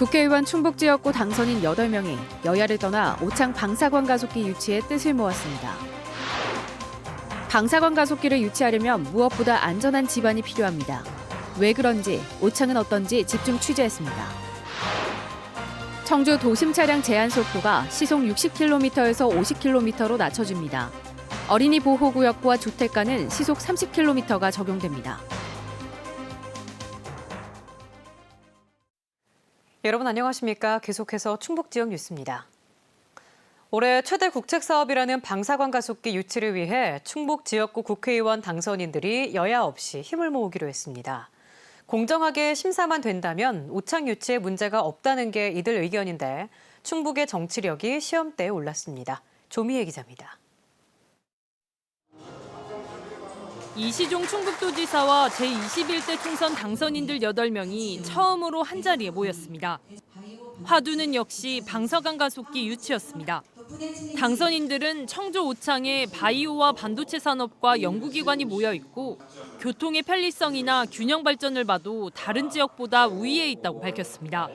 국회의원 충북지역구 당선인 8명이 여야를 떠나 오창 방사관 가속기 유치에 뜻을 모았습니다. 방사관 가속기를 유치하려면 무엇보다 안전한 집안이 필요합니다. 왜 그런지, 오창은 어떤지 집중 취재했습니다. 청주 도심 차량 제한 속도가 시속 60km에서 50km로 낮춰집니다. 어린이 보호구역과 주택가는 시속 30km가 적용됩니다. 여러분 안녕하십니까? 계속해서 충북 지역 뉴스입니다. 올해 최대 국책사업이라는 방사관 가속기 유치를 위해 충북 지역구 국회의원 당선인들이 여야 없이 힘을 모으기로 했습니다. 공정하게 심사만 된다면 오창 유치에 문제가 없다는 게 이들 의견인데 충북의 정치력이 시험대에 올랐습니다. 조미애 기자입니다. 이시종 충북도지사와 제21대 총선 당선인들 8명이 처음으로 한자리에 모였습니다. 화두는 역시 방사관 가속기 유치였습니다. 당선인들은 청주 오창에 바이오와 반도체 산업과 연구기관이 모여 있고 교통의 편리성이나 균형 발전을 봐도 다른 지역보다 우위에 있다고 밝혔습니다.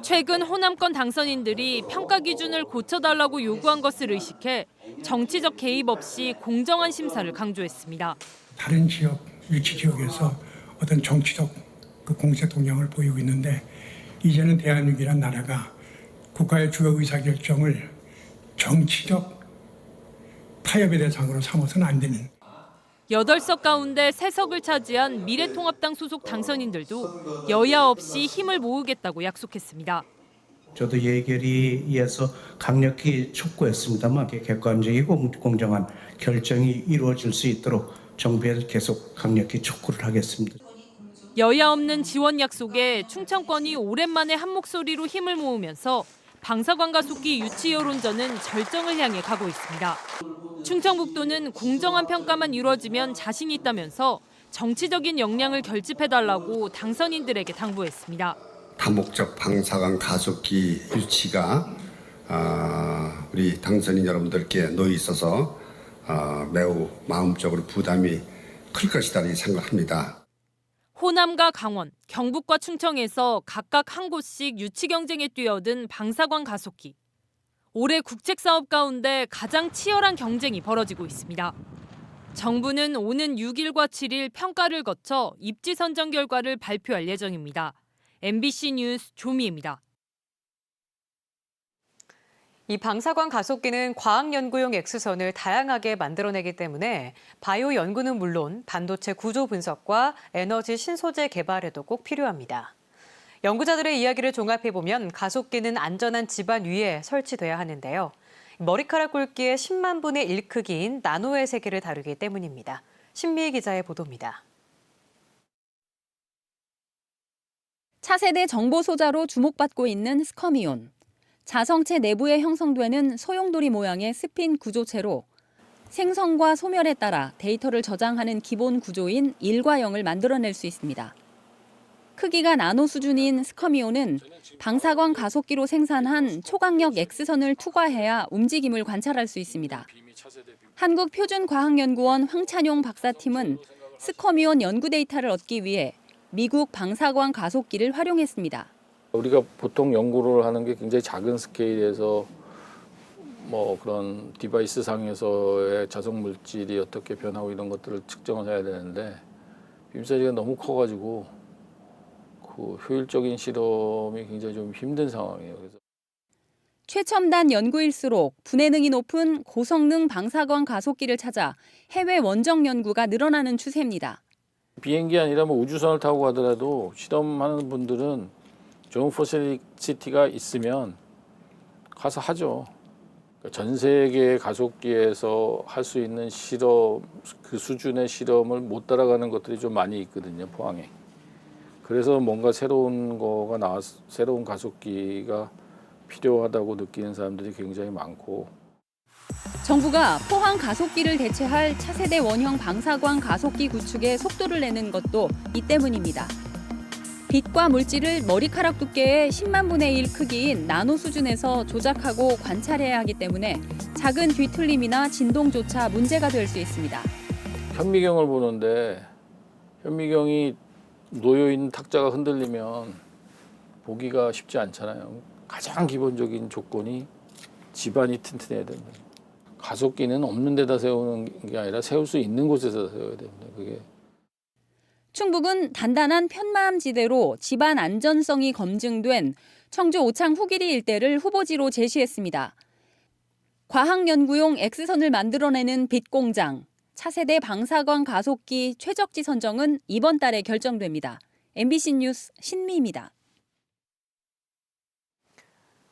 최근 호남권 당선인들이 평가 기준을 고쳐달라고 요구한 것을 의식해 정치적 개입 없이 공정한 심사를 강조했습니다. 다른 지역, 유치 지역에서 어떤 정치적 공세 동향을 보이고 있는데 이제는 대한민국이란 나라가 국가의 주요 의사결정을 정치적 타협의 대상으로 삼아서는 안 되는. 8석 가운데 3석을 차지한 미래통합당 소속 당선인들도 여야 없이 힘을 모으겠다고 약속했습니다. 저도 예결위에서 강력히 촉구했습니다만 객관적이고 공정한 결정이 이루어질 수 있도록 정부에 계속 강력히 촉구를 하겠습니다. 여야 없는 지원 약속에 충청권이 오랜만에 한 목소리로 힘을 모으면서 방사관 가속기 유치 여론전은 절정을 향해 가고 있습니다. 충청북도는 공정한 평가만 이루어지면 자신 있다면서 정치적인 역량을 결집해달라고 당선인들에게 당부했습니다. 다목적 방사관 가속기 유치가 우리 당선인 여러분들께 놓여 있어서 매우 마음적으로 부담이 클 것이라는 생각합니다. 호남과 강원, 경북과 충청에서 각각 한 곳씩 유치 경쟁에 뛰어든 방사관 가속기. 올해 국책사업 가운데 가장 치열한 경쟁이 벌어지고 있습니다. 정부는 오는 6일과 7일 평가를 거쳐 입지 선정 결과를 발표할 예정입니다. MBC 뉴스 조미애입니다. 이 방사관 가속기는 과학연구용 X선을 다양하게 만들어내기 때문에 바이오 연구는 물론 반도체 구조 분석과 에너지 신소재 개발에도 꼭 필요합니다. 연구자들의 이야기를 종합해보면 가속기는 안전한 집안 위에 설치돼야 하는데요. 머리카락 굵기의 10만 분의 1 크기인 나노의 세계를 다루기 때문입니다. 신미희 기자의 보도입니다. 차세대 정보 소자로 주목받고 있는 스커미온. 자성체 내부에 형성되는 소용돌이 모양의 스핀 구조체로 생성과 소멸에 따라 데이터를 저장하는 기본 구조인 1과 0을 만들어낼 수 있습니다. 크기가 나노 수준인 스커미온은 방사관 가속기로 생산한 초강력 X선을 투과해야 움직임을 관찰할 수 있습니다. 한국표준과학연구원 황찬용 박사팀은 스커미온 연구 데이터를 얻기 위해 미국 방사관 가속기를 활용했습니다. 우리가 보통 연구를 하는 게 굉장히 작은 스케일에서 그런 디바이스 상에서의 자성 물질이 어떻게 변하고 이런 것들을 측정을 해야 되는데 빔 사이즈가 너무 커가지고 그 효율적인 실험이 굉장히 좀 힘든 상황이에요. 그래서 최첨단 연구일수록 분해능이 높은 고성능 방사관 가속기를 찾아 해외 원정 연구가 늘어나는 추세입니다. 비행기 아니라 우주선을 타고 가더라도 실험하는 분들은 좋은 퍼실리티가 있으면 가서 하죠. 전 세계 가속기에서 할 수 있는 실험, 그 수준의 실험을 못 따라가는 것들이 좀 많이 있거든요, 포항에. 그래서 뭔가 새로운 가속기가 필요하다고 느끼는 사람들이 굉장히 많고. 정부가 포항 가속기를 대체할 차세대 원형 방사관 가속기 구축에 속도를 내는 것도 이 때문입니다. 빛과 물질을 머리카락 두께의 10만 분의 1 크기인 나노 수준에서 조작하고 관찰해야 하기 때문에 작은 뒤틀림이나 진동조차 문제가 될 수 있습니다. 현미경을 보는데 현미경이 놓여있는 탁자가 흔들리면 보기가 쉽지 않잖아요. 가장 기본적인 조건이 집안이 튼튼해야 된다. 가속기는 없는 데다 세우는 게 아니라 세울 수 있는 곳에서 세워야 됩니다. 그게. 충북은 단단한 편마음지대로 집안 안전성이 검증된 청주 오창 후기리 일대를 후보지로 제시했습니다. 과학연구용 X선을 만들어내는 빛공장, 차세대 방사관 가속기 최적지 선정은 이번 달에 결정됩니다. MBC 뉴스 신미입니다.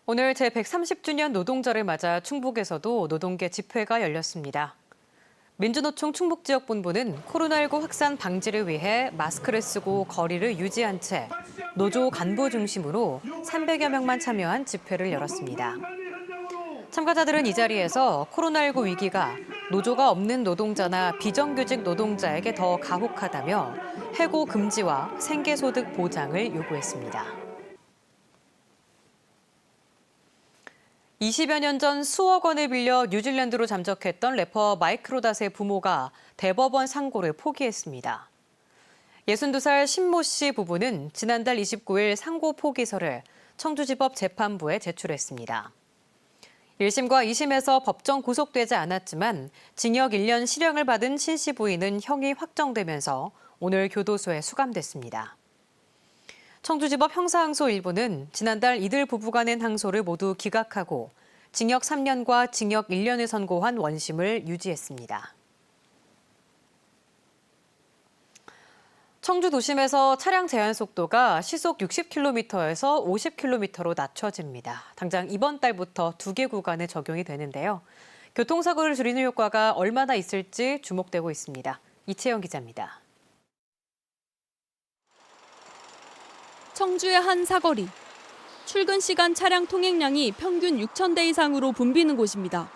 오늘 제130주년 노동절을 맞아 충북에서도 노동계 집회가 열렸습니다. 민주노총 충북지역본부는 코로나19 확산 방지를 위해 마스크를 쓰고 거리를 유지한 채 노조 간부 중심으로 300여 명만 참여한 집회를 열었습니다. 참가자들은 이 자리에서 코로나19 위기가 노조가 없는 노동자나 비정규직 노동자에게 더 가혹하다며 해고 금지와 생계소득 보장을 요구했습니다. 20여 년 전 수억 원을 빌려 뉴질랜드로 잠적했던 래퍼 마이크 로닷의 부모가 대법원 상고를 포기했습니다. 62살 신모 씨 부부는 지난달 29일 상고 포기서를 청주지법 재판부에 제출했습니다. 1심과 2심에서 법정 구속되지 않았지만 징역 1년 실형을 받은 신 씨 부인은 형이 확정되면서 오늘 교도소에 수감됐습니다. 청주지법 형사항소 1부는 지난달 이들 부부가 낸 항소를 모두 기각하고 징역 3년과 징역 1년을 선고한 원심을 유지했습니다. 청주 도심에서 차량 제한 속도가 시속 60km에서 50km로 낮춰집니다. 당장 이번 달부터 2개 구간에 적용이 되는데요. 교통사고를 줄이는 효과가 얼마나 있을지 주목되고 있습니다. 이채영 기자입니다. 청주의 한 사거리. 출근 시간 차량 통행량이 평균 6,000대 이상으로 붐비는 곳입니다.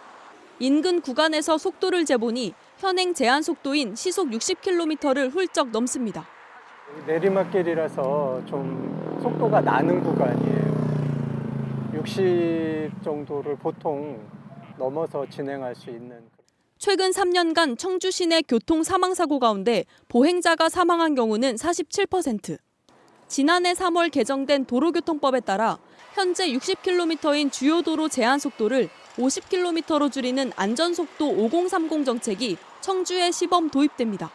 인근 구간에서 속도를 재보니 현행 제한 속도인 시속 60km를 훌쩍 넘습니다. 내리막길이라서 좀 속도가 나는 구간이에요. 60 정도를 보통 넘어서 진행할 수 있는. 최근 3년간 청주 시내 교통 사망사고 가운데 보행자가 사망한 경우는 47%. 지난해 3월 개정된 도로교통법에 따라 현재 60km인 주요 도로 제한 속도를 50km로 줄이는 안전속도 5030 정책이 청주에 시범 도입됩니다.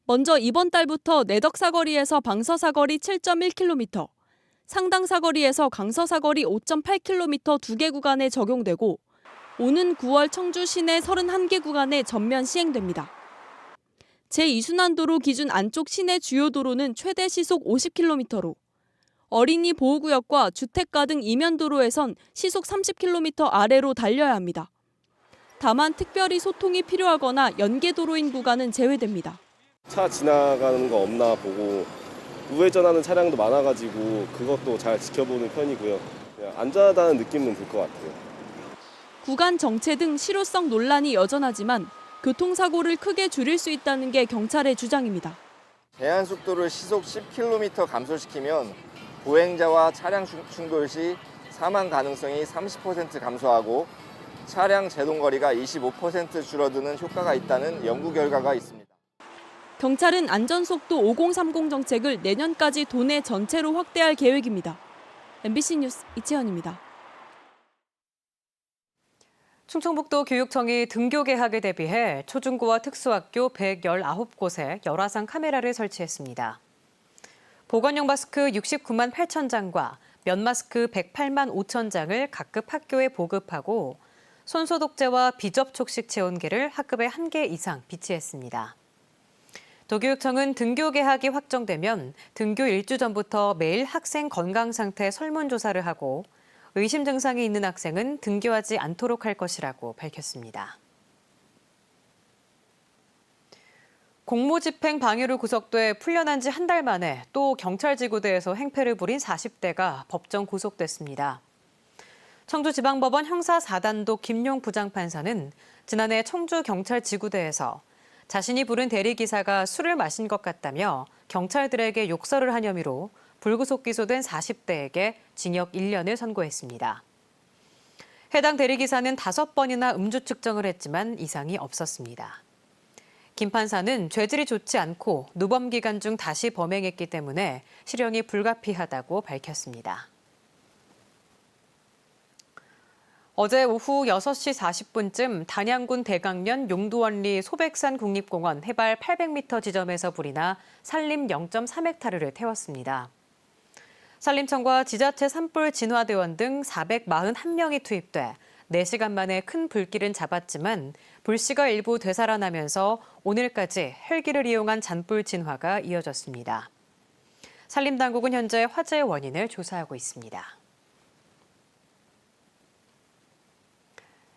먼저 이번 달부터 내덕사거리에서 방서사거리 7.1km, 상당사거리에서 강서사거리 5.8km 2개 구간에 적용되고 오는 9월 청주 시내 31개 구간에 전면 시행됩니다. 제2순환도로 기준 안쪽 시내 주요 도로는 최대 시속 50km로, 어린이 보호구역과 주택가 등 이면도로에선 시속 30km 아래로 달려야 합니다. 다만 특별히 소통이 필요하거나 연계도로인 구간은 제외됩니다. 차 지나가는 거 없나 보고 우회전하는 차량도 많아가지고 그것도 잘 지켜보는 편이고요. 그냥 안전하다는 느낌은 들 것 같아요. 구간 정체 등 실효성 논란이 여전하지만 교통사고를 크게 줄일 수 있다는 게 경찰의 주장입니다. 제한 속도를 시속 10km 감소시키면 보행자와 차량 충돌 시 사망 가능성이 30% 감소하고 차량 제동거리가 25% 줄어드는 효과가 있다는 연구 결과가 있습니다. 경찰은 안전속도 5030 정책을 내년까지 도내 전체로 확대할 계획입니다. MBC 뉴스 이채연입니다. 충청북도 교육청이 등교 개학에 대비해 초중고와 특수학교 119곳에 열화상 카메라를 설치했습니다. 보건용 마스크 69만 8천 장과 면 마스크 108만 5천 장을 각급 학교에 보급하고 손소독제와 비접촉식 체온계를 학급에 1개 이상 비치했습니다. 도교육청은 등교 개학이 확정되면 등교 일주 전부터 매일 학생 건강 상태 설문조사를 하고 의심 증상이 있는 학생은 등교하지 않도록 할 것이라고 밝혔습니다. 공무집행 방해로 구속돼 풀려난 지 한 달 만에 또 경찰지구대에서 행패를 부린 40대가 법정 구속됐습니다. 청주지방법원 형사 4단독 김용 부장판사는 지난해 청주경찰지구대에서 자신이 부른 대리기사가 술을 마신 것 같다며 경찰들에게 욕설을 한 혐의로 불구속 기소된 40대에게 징역 1년을 선고했습니다. 해당 대리기사는 5번이나 음주 측정을 했지만 이상이 없었습니다. 김 판사는 죄질이 좋지 않고 누범 기간 중 다시 범행했기 때문에 실형이 불가피하다고 밝혔습니다. 어제 오후 6시 40분쯤 단양군 대강면 용두원리 소백산 국립공원 해발 800m 지점에서 불이 나 산림 0.3헥타르를 태웠습니다. 산림청과 지자체 산불 진화대원 등 441명이 투입돼 4시간 만에 큰 불길은 잡았지만 불씨가 일부 되살아나면서 오늘까지 헬기를 이용한 잔불 진화가 이어졌습니다. 산림당국은 현재 화재의 원인을 조사하고 있습니다.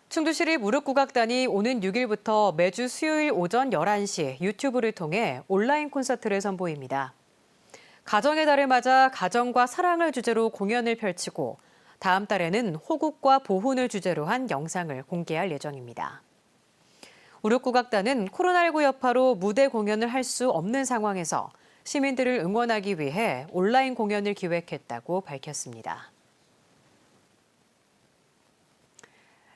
충주시립 무릎국악단이 오는 6일부터 매주 수요일 오전 11시 유튜브를 통해 온라인 콘서트를 선보입니다. 가정의 달을 맞아 가정과 사랑을 주제로 공연을 펼치고 다음 달에는 호국과 보훈을 주제로 한 영상을 공개할 예정입니다. 무릎국악단은 코로나19 여파로 무대 공연을 할 수 없는 상황에서 시민들을 응원하기 위해 온라인 공연을 기획했다고 밝혔습니다.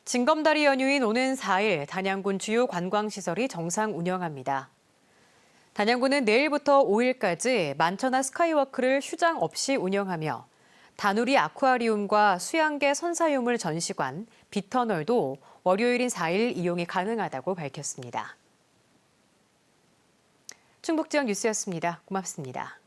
징검다리 연휴인 오는 4일 단양군 주요 관광시설이 정상 운영합니다. 단양군은 내일부터 5일까지 만천하 스카이워크를 휴장 없이 운영하며 다누리 아쿠아리움과 수양계 선사유물 전시관, 빗터널도 월요일인 4일 이용이 가능하다고 밝혔습니다. 충북지역 뉴스였습니다. 고맙습니다.